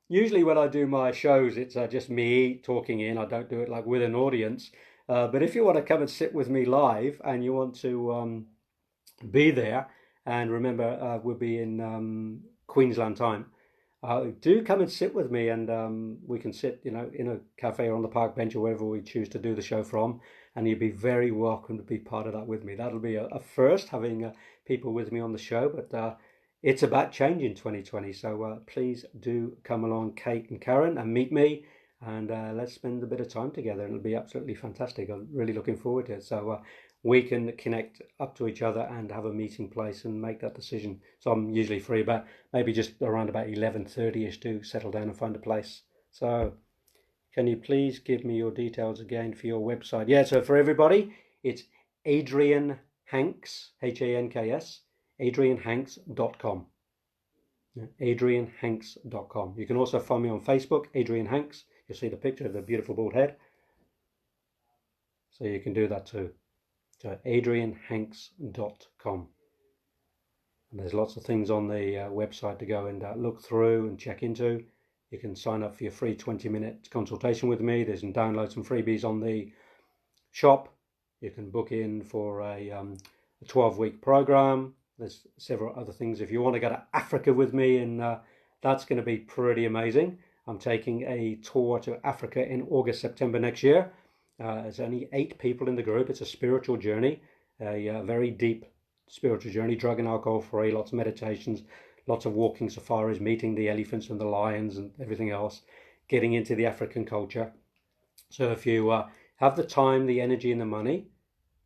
usually when I do my shows, it's just me talking in. I don't do it like with an audience. But if you want to come and sit with me live and you want to be there, and remember, we'll be in Queensland time, do come and sit with me, and we can sit, in a cafe or on the park bench or wherever we choose to do the show from, and you'd be very welcome to be part of that with me. That'll be a first, having people with me on the show, but it's about change in 2020, so please do come along, Kate and Karen, and meet me, and let's spend a bit of time together. It'll be absolutely fantastic. I'm really looking forward to it. So we can connect up to each other and have a meeting place and make that decision. So I'm usually free about maybe just around about 11:30ish to settle down and find a place. So can you please give me your details again for your website? Yeah, so for everybody, it's Adrian Hanks, Hanks, adrianhanks.com. adrianhanks.com. You can also find me on Facebook, Adrian Hanks. You'll see the picture of the beautiful bald head. So you can do that too. So adrianhanks.com. And there's lots of things on the website to go and look through and check into. You can sign up for your free 20-minute consultation with me. There's some download some freebies on the shop. You can book in for a 12-week program. There's several other things. If you want to go to Africa with me, and that's going to be pretty amazing. I'm taking a tour to Africa in August, September next year. There's only 8 people in the group. It's a spiritual journey, a very deep spiritual journey, drug and alcohol free, lots of meditations, lots of walking safaris, meeting the elephants and the lions and everything else, getting into the African culture. So if you have the time, the energy and the money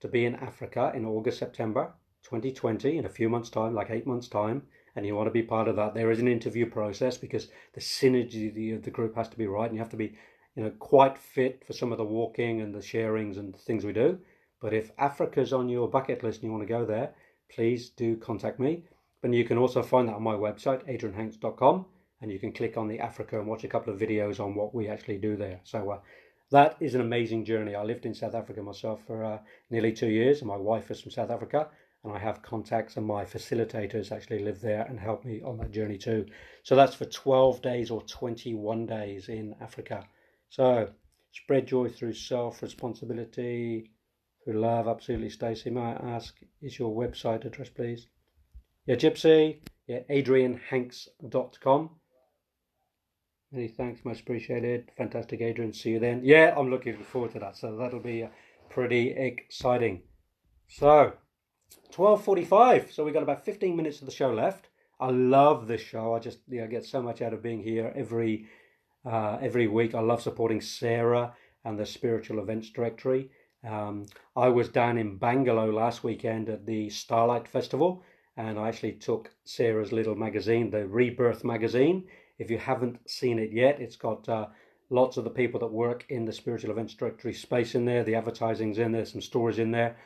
to be in Africa in August, September 2020, in a few months' time, like 8 months' time, and you want to be part of that, there is an interview process, because the synergy of the group has to be right, and you have to be quite fit for some of the walking and the sharings and the things we do. But if Africa's on your bucket list and you want to go there, please do contact me. But you can also find that on my website, adrianhanks.com, and you can click on the Africa and watch a couple of videos on what we actually do there. So that is an amazing journey. I lived in South Africa myself for nearly 2 years, and my wife is from South Africa, and I have contacts, and my facilitators actually live there and help me on that journey too. So that's for 12 days or 21 days in Africa. So spread joy through self-responsibility, through love. Absolutely, Stacey. May I ask, is your website address, please? Yeah, Gypsy. Yeah, adrianhanks.com. Many thanks, much appreciated. Fantastic, Adrian. See you then. Yeah, I'm looking forward to that. So that'll be pretty exciting. So 12:45. So we've got about 15 minutes of the show left. I love this show. I just get so much out of being here every week. I love supporting Sarah and the Spiritual Events Directory. I was down in Bangalore last weekend at the Starlight Festival, and I actually took Sarah's little magazine, the Rebirth magazine. If you haven't seen it yet, it's got lots of the people that work in the Spiritual Events Directory space in there. The advertising's in there, some stories in there.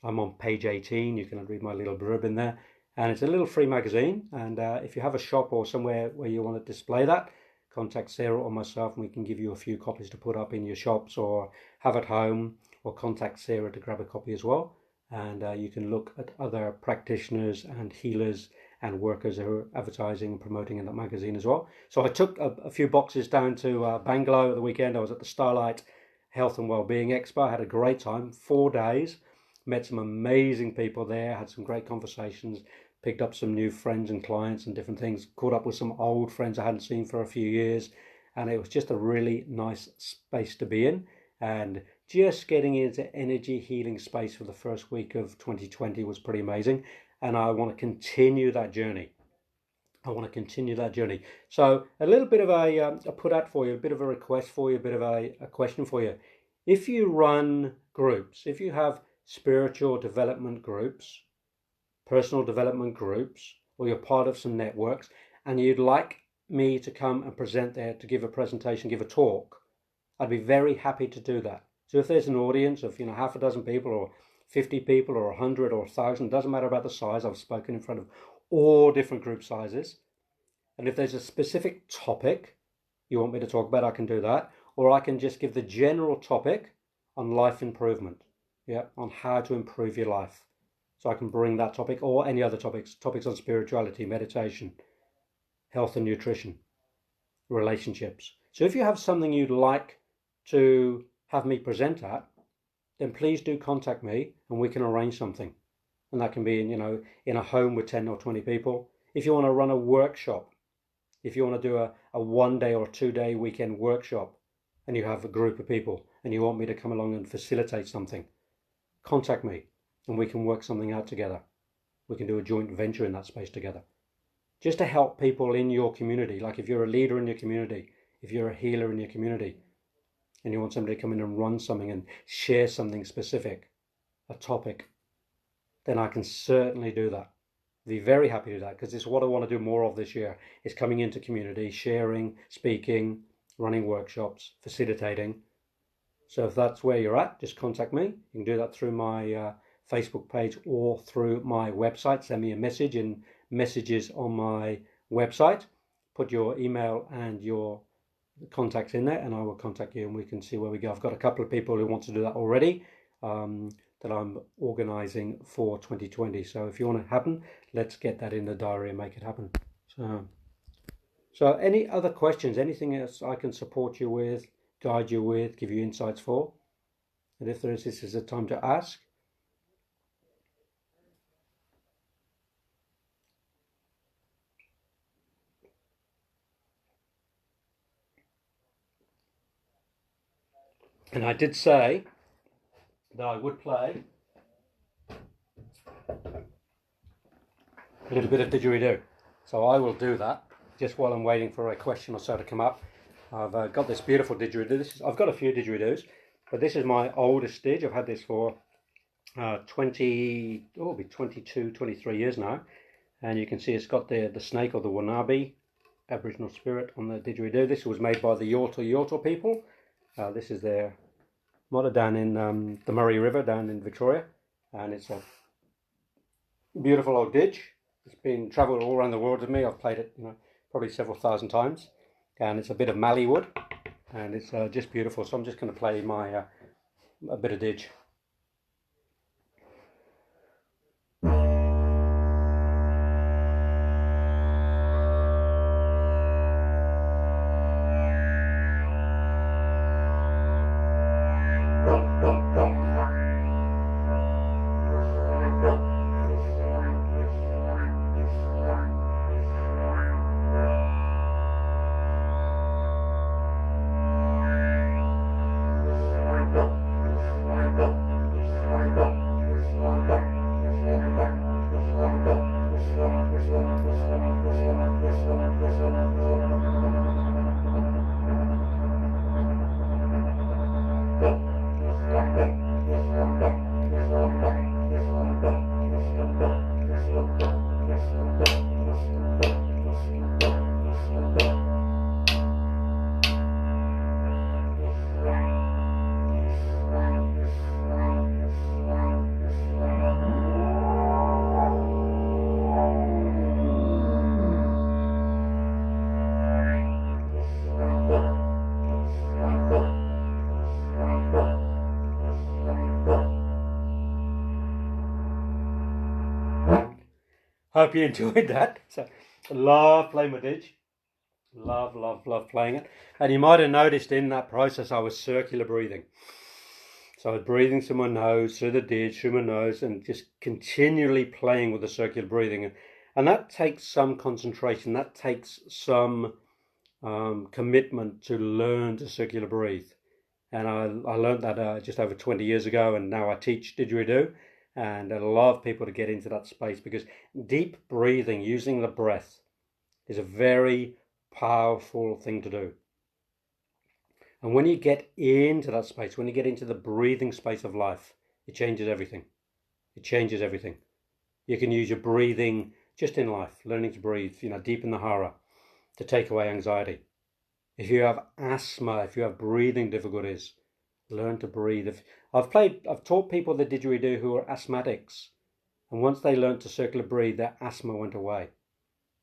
I'm on page 18. You can read my little blurb in there. And it's a little free magazine. And if you have a shop or somewhere where you want to display that, contact Sarah or myself, and we can give you a few copies to put up in your shops or have at home, or contact Sarah to grab a copy as well. And you can look at other practitioners and healers and workers who are advertising and promoting in that magazine as well. So I took a few boxes down to Bangalow at the weekend. I was at the Starlight Health and Wellbeing Expo. I had a great time, 4 days, met some amazing people there, had some great conversations, picked up some new friends and clients and different things, caught up with some old friends I hadn't seen for a few years, and it was just a really nice space to be in. And just getting into energy healing space for the first week of 2020 was pretty amazing, and I want to continue that journey. So a little bit of a put out for you, a bit of a request for you, a bit of a question for you. If you run groups, if you have spiritual development groups, personal development groups, or you're part of some networks, and you'd like me to come and present there, to give a presentation, give a talk, I'd be very happy to do that. So if there's an audience of, half a dozen people or 50 people or 100 or 1,000, doesn't matter about the size. I've spoken in front of all different group sizes. And if there's a specific topic you want me to talk about, I can do that. Or I can just give the general topic on life improvement, on how to improve your life. So I can bring that topic or any other topics on spirituality, meditation, health and nutrition, relationships. So if you have something you'd like to have me present at, then please do contact me and we can arrange something. And that can be in a home with 10 or 20 people. If you want to run a workshop, if you want to do a 1 day or 2 day weekend workshop, and you have a group of people and you want me to come along and facilitate something, contact me and we can work something out together. We can do a joint venture in that space together. Just to help people in your community. Like if you're a leader in your community, if you're a healer in your community, and you want somebody to come in and run something and share something specific, a topic, then I can certainly do that. Be very happy to do that, because it's what I want to do more of this year, is coming into community, sharing, speaking, running workshops, facilitating. So if that's where you're at, just contact me. You can do that through my Facebook page or through my website. Send me a message in messages on my website. Put your email and your contacts in there and I will contact you and we can see where we go. I've got a couple of people who want to do that already that I'm organising for 2020. So if you want it to happen, let's get that in the diary and make it happen. So any other questions, anything else I can support you with, guide you with, give you insights for? And if there is, this is the time to ask. And I did say that I would play a little bit of didgeridoo. So I will do that just while I'm waiting for a question or so to come up. I've got this beautiful didgeridoo. I've got a few didgeridoos, but this is my oldest didge. I've had this for 22, 23 years now. And you can see it's got the snake or the Wanabe Aboriginal spirit on the didgeridoo. This was made by the Yorta people. This is their motto down in the Murray River down in Victoria, and it's a beautiful old didge. It's been travelled all around the world with me. I've played it probably several thousand times, and it's a bit of mallee wood and it's just beautiful. So I'm just going to play my a bit of didge. Hope you enjoyed that. So, love playing with Didge. Love, love, love playing it. And you might have noticed in that process I was circular breathing. So I was breathing through my nose, through the Didge, through my nose, and just continually playing with the circular breathing. And that takes some concentration. That takes some commitment to learn to circular breathe. And I learned that just over 20 years ago, and now I teach didgeridoo, and I love people to get into that space because deep breathing, using the breath, is a very powerful thing to do. And when you get into that space, when you get into the breathing space of life, it changes everything. It changes everything. You can use your breathing just in life, learning to breathe, deep in the hara, to take away anxiety. If you have asthma, if you have breathing difficulties, learn to breathe. I've taught people the didgeridoo who are asthmatics, and once they learned to circular breathe, their asthma went away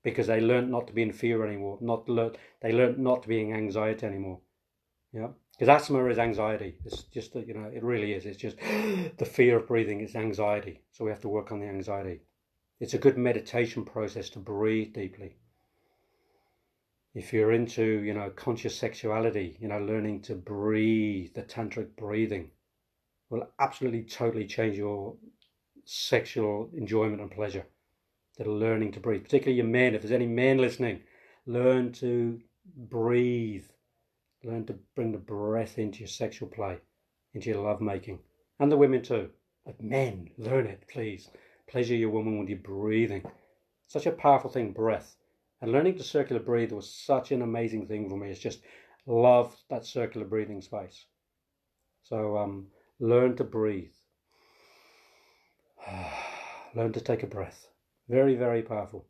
because they learned not to be in fear anymore. They learned not to be in anxiety anymore. Yeah, because asthma is anxiety. It's just it really is. It's just the fear of breathing. It's anxiety. So we have to work on the anxiety. It's a good meditation process to breathe deeply. If you're into, conscious sexuality, learning to breathe, the tantric breathing will absolutely totally change your sexual enjoyment and pleasure. That learning to breathe, particularly your men, if there's any men listening, learn to breathe. Learn to bring the breath into your sexual play, into your love making. And the women too. But men, learn it, please. Pleasure your woman with your breathing. Such a powerful thing, breath. And learning to circular breathe was such an amazing thing for me. It's just love that circular breathing space. So learn to breathe. Learn to take a breath. Very, very powerful.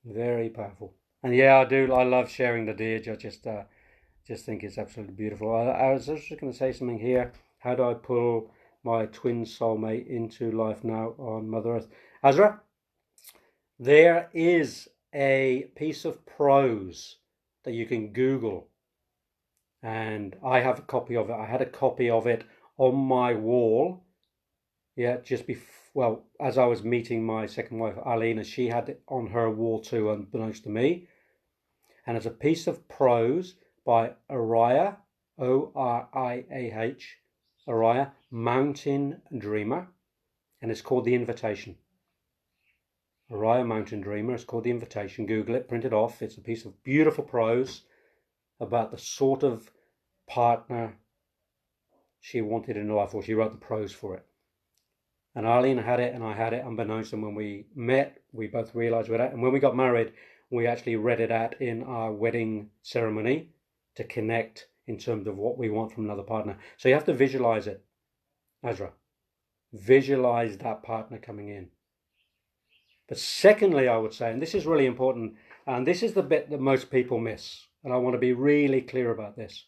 Very powerful. And yeah, I love sharing the Didge. I just think it's absolutely beautiful. I was just going to say something here. How do I pull my twin soulmate into life now on Mother Earth? Azra, there is a piece of prose that you can Google, and I have a copy of it. I had a copy of it on my wall. Yeah, just before, as I was meeting my second wife, Alina, she had it on her wall too, unbeknownst to me. And it's a piece of prose by Oriah, Oriah, Oriah, Mountain Dreamer, and it's called The Invitation. Oriah Mountain Dreamer, it's called The Invitation. Google it, print it off. It's a piece of beautiful prose about the sort of partner she wanted in life, or she wrote the prose for it. And Arlene had it, and I had it, unbeknownst. And when we met, we both realised we had it. And when we got married, we actually read it out in our wedding ceremony to connect in terms of what we want from another partner. So you have to visualise it, Azra. Visualise that partner coming in. But secondly, I would say, and this is really important, and this is the bit that most people miss, and I want to be really clear about this.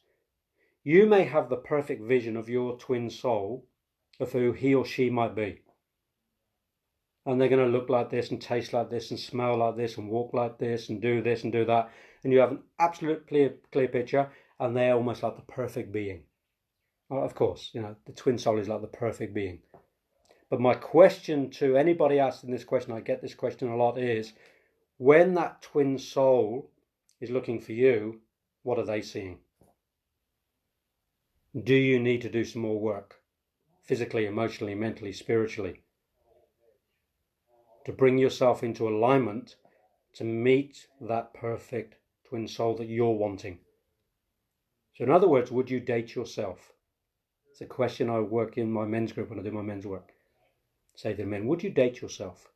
You may have the perfect vision of your twin soul of who he or she might be. And they're going to look like this and taste like this and smell like this and walk like this and do this and do that. And you have an absolute clear picture, and they're almost like the perfect being. Well, of course, the twin soul is like the perfect being. But my question to anybody asking this question, I get this question a lot, is when that twin soul is looking for you, what are they seeing? Do you need to do some more work? Physically, emotionally, mentally, spiritually, to bring yourself into alignment to meet that perfect twin soul that you're wanting. So in other words, would you date yourself? It's a question I work in my men's group when I do my men's work. Say to the men, would you date yourself?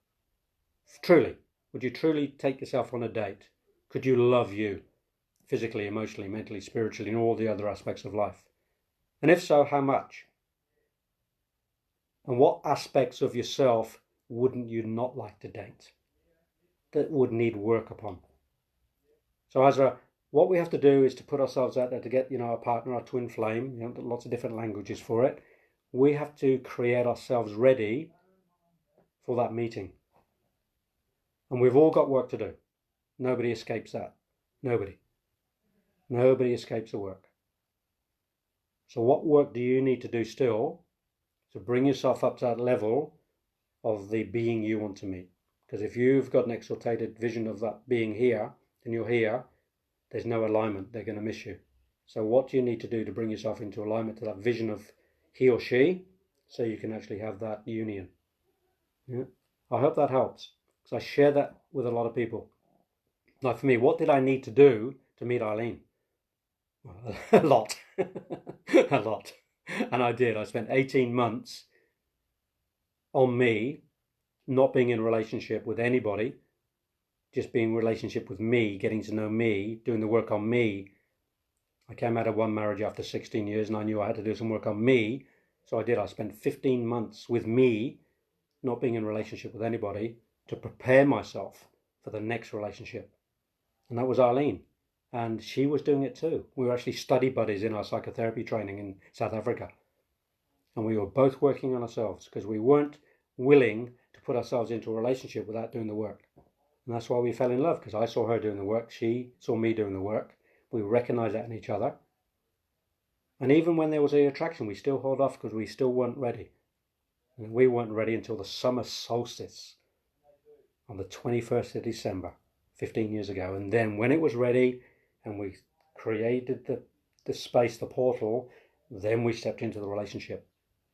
Truly, would you truly take yourself on a date? Could you love you physically, emotionally, mentally, spiritually, and all the other aspects of life? And if so, how much? And what aspects of yourself wouldn't you not like to date? That would need work upon. So what we have to do is to put ourselves out there to get, a partner, our twin flame, lots of different languages for it. We have to create ourselves ready for that meeting. And we've all got work to do. Nobody escapes that. Nobody escapes the work. So what work do you need to do still to bring yourself up to that level of the being you want to meet? Because if you've got an exaltated vision of that being here, and you're here, there's no alignment. They're going to miss you. So what do you need to do to bring yourself into alignment to that vision of he or she, so you can actually have that union? Yeah. I hope that helps, because I share that with a lot of people. Like for me, what did I need to do to meet Eileen? Well, a lot. A lot. And I did. I spent 18 months on me, not being in a relationship with anybody, just being in a relationship with me, getting to know me, doing the work on me. I came out of one marriage after 16 years and I knew I had to do some work on me. So I did. I spent 15 months with me, not being in a relationship with anybody, to prepare myself for the next relationship. And that was Arlene. And she was doing it too. We were actually study buddies in our psychotherapy training in South Africa. And we were both working on ourselves because we weren't willing to put ourselves into a relationship without doing the work. And that's why we fell in love, because I saw her doing the work. She saw me doing the work. We recognized that in each other. And even when there was an attraction, we still held off because we still weren't ready. And we weren't ready until the summer solstice on the 21st of December, 15 years ago. And then when it was ready and we created the space, the portal, then we stepped into the relationship.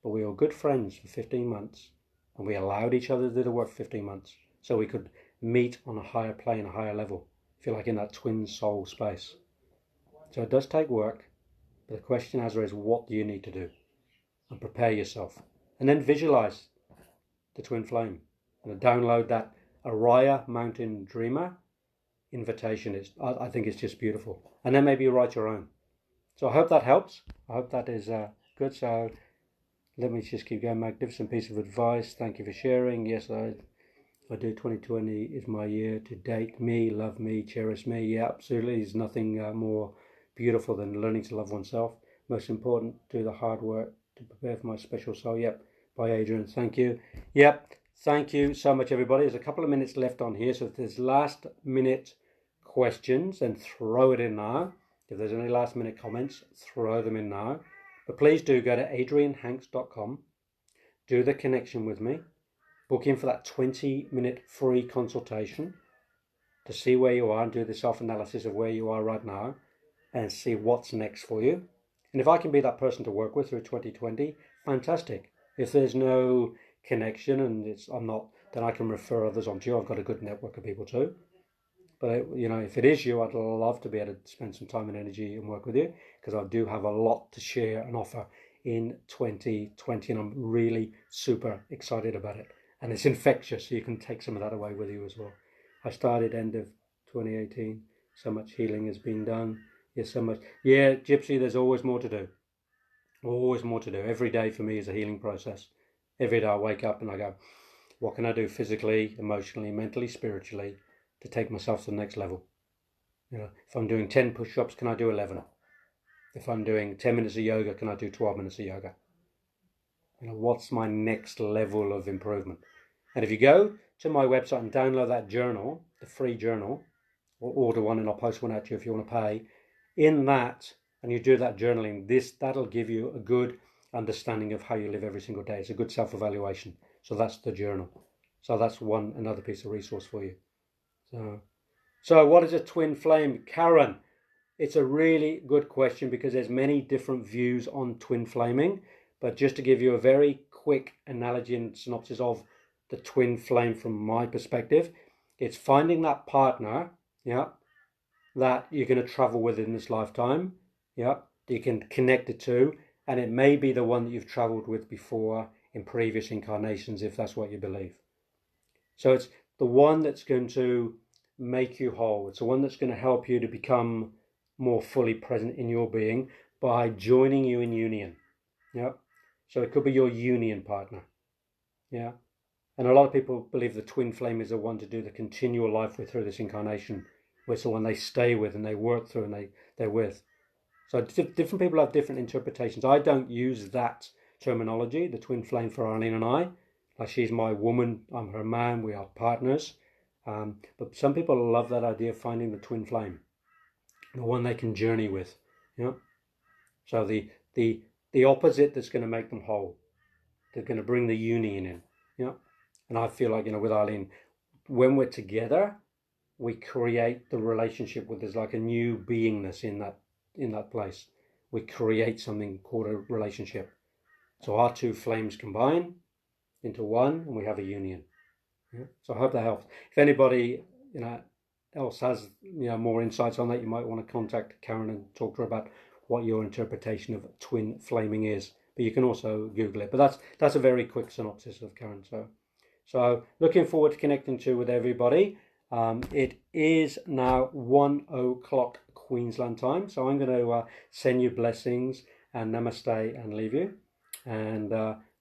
But we were good friends for 15 months and we allowed each other to do the work for 15 months so we could meet on a higher plane, a higher level, feel like in that twin soul space. So it does take work, but the question, Azra, is what do you need to do? And prepare yourself. And then visualize the twin flame and download that Araya Mountain Dreamer invitation. I think it's just beautiful. And then maybe you write your own. So I hope that helps. I hope that is good. So let me just keep going. Magnificent piece of advice. Thank you for sharing. Yes, I do. 2020 is my year to date me, love me, cherish me. Yeah, absolutely. There's nothing more beautiful than learning to love oneself. Most important, do the hard work to prepare for my special soul. Yep. By Adrian. Thank you. Yep. Thank you so much, everybody. There's a couple of minutes left on here. So if there's last minute questions, then throw it in now. If there's any last minute comments, throw them in now. But please do go to adrianhanks.com. Do the connection with me. Book in for that 20-minute free consultation to see where you are and do the self-analysis of where you are right now and see what's next for you. And if I can be that person to work with through 2020, fantastic. If there's no connection and I'm not, then I can refer others on to you. I've got a good network of people too. But if it is you, I'd love to be able to spend some time and energy and work with you, because I do have a lot to share and offer in 2020, and I'm really super excited about it. And it's infectious, so you can take some of that away with you as well. I started end of 2018. So much healing has been done. Yes, so much. Yeah, Gypsy, there's always more to do. Always more to do. Every day for me is a healing process. Every day I wake up and I go, what can I do physically, emotionally, mentally, spiritually to take myself to the next level? If I'm doing 10 push-ups, can I do 11? If I'm doing 10 minutes of yoga, can I do 12 minutes of yoga? What's my next level of improvement? And if you go to my website and download that journal, the free journal, or order one and I'll post one out to you if you want to pay, in that, and you do that journaling, that'll give you a good understanding of how you live every single day. It's a good self-evaluation. So that's the journal. So that's another piece of resource for you. So what is a twin flame? Karen, it's a really good question because there's many different views on twin flaming. But just to give you a very quick analogy and synopsis of the twin flame from my perspective, it's finding that partner, that you're going to travel with in this lifetime, that you can connect it to, and it may be the one that you've traveled with before in previous incarnations, if that's what you believe. So it's the one that's going to make you whole. It's the one that's going to help you to become more fully present in your being by joining you in union. So it could be your union partner. And a lot of people believe the twin flame is the one to do the continual life with through this incarnation, where it's the one they stay with and they work through and they're with. So different people have different interpretations. I don't use that terminology, the twin flame, for Arlene and I. Like, she's my woman, I'm her man, we are partners. But some people love that idea of finding the twin flame, the one they can journey with. So the opposite that's going to make them whole. They're going to bring the union in. And I feel like, with Arlene, when we're together, we create the relationship with, there's like a new beingness in that place. We create something called a relationship. So our two flames combine into one, and we have a union. Yeah? So I hope that helps. If anybody else has more insights on that, you might want to contact Karen and talk to her about what your interpretation of twin flaming is. But you can also Google it. But that's a very quick synopsis of Karen. So looking forward to connecting with everybody. It is now 1:00 Queensland time, so I'm going to send you blessings and namaste and leave you, and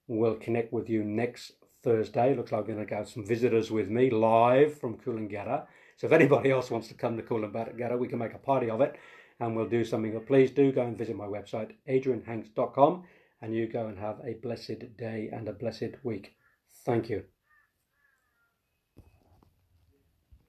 we'll connect with you next Thursday. Looks like we're going to have some visitors with me live from Coolangatta. So if anybody else wants to come to Coolangatta, we can make a party of it, and we'll do something. But please do go and visit my website, adrianhanks.com, and you go and have a blessed day and a blessed week. Thank you.